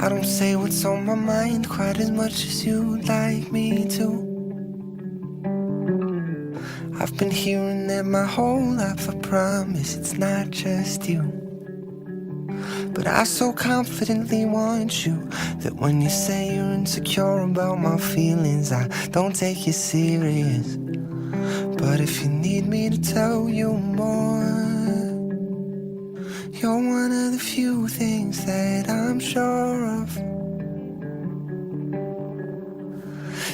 I don't say what's on my mind quite as much as you'd like me to. I've been hearing that my whole life, I promise it's not just you. But I so confidently want you that when you say you're insecure about my feelings, I don't take you serious. But if you need me to tell you more, you're one of the few things that I'm sure of.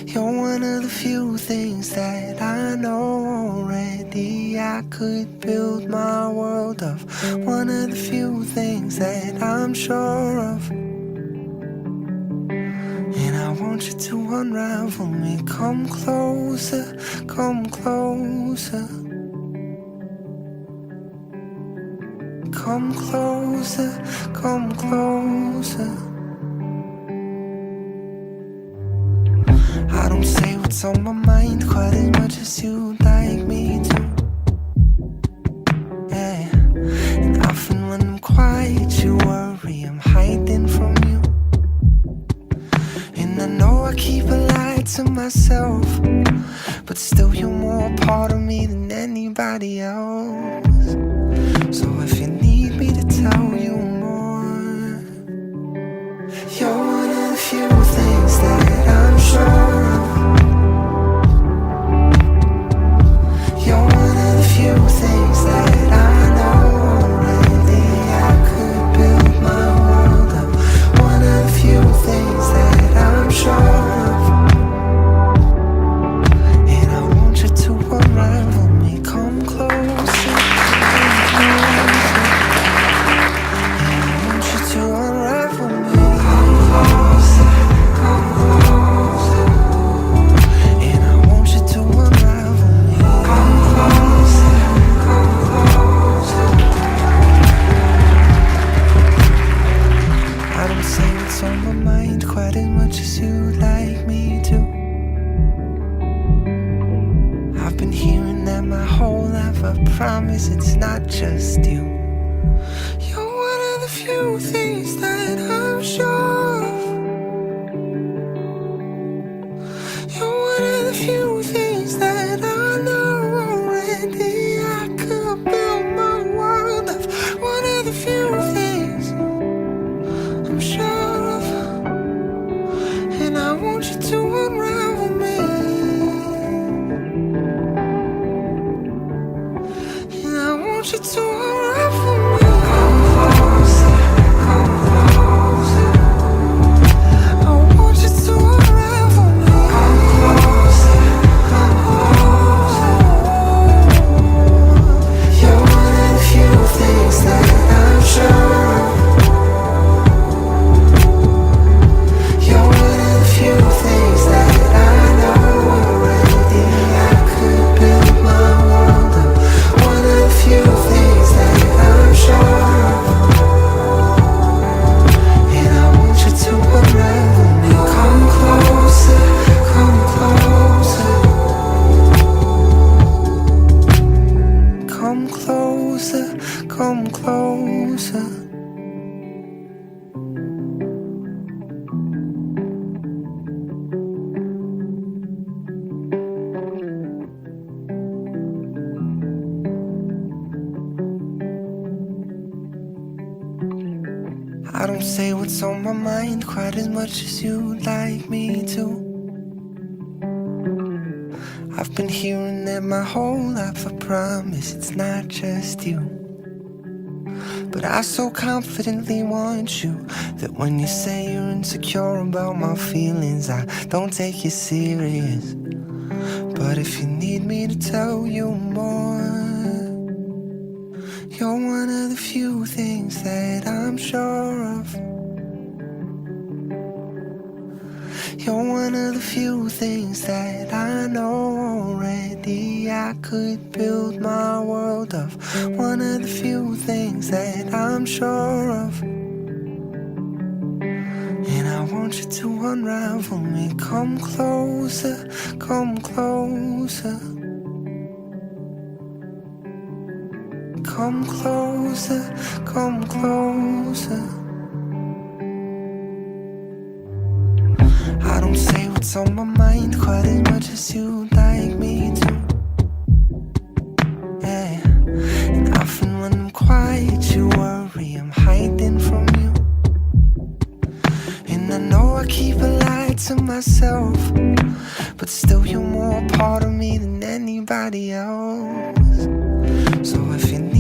You're one of the few things that I know already. I could build my world of. One of the few things that I'm sure of. And I want you to unravel me. Come closer, come closer. Come closer, come closer. I don't say what's on my mind quite as much as you'd like me to. Yeah. And often when I'm quiet, you worry I'm hiding from you. And I know I keep a lie to myself, but still you're more a part of me than anybody else. So if you need me to tell you more, you're one of the few things that I'm sure of. You're one of the few things that I know already. I could build my world up. One of the few things that I'm sure of. And I want you to unravel me. Come closer, come closer. And I want you to unravel me. Come closer, come closer. And I want you to unravel me. Come closer, come closer. I don't say what's on my mind quite as much as you'd like me to. I've been hearing that my whole life, I promise it's not just you. You're one of the few things that I'm sure of. You're one of the few things that I know already. I could build my world of. One of the few things I'm sure of. And I want you to unravel me. And I want you to unravel me. Come closer, come closer. I want you to unravel me. Come closer, come closer. You're one of the few things that I'm sure of. You're one of the few things that I know already. I could build my world up. One of the few things that I'm sure of. And I want you to unravel me. Come closer, come closer. Come closer, come closer. I don't say what's on my mind quite as much as you'd like me to. I've been hearing that my whole life, I promise it's not just you. But I so confidently want you that when you say you're insecure about my feelings, I don't take you serious. But if you need me to tell you more, you're one of the few things that I'm sure of. You're one of the few things that I know already. I could build my world of. One of the few things that I'm sure of. And I want you to unravel me. Come closer, come closer. Come closer, come closer. what's on my mind quite as much as you'd like me to. Yeah. And often when I'm quiet, you worry I'm hiding from you. And I know I keep a lie to myself, but still you're more a part of me than anybody else. So if you need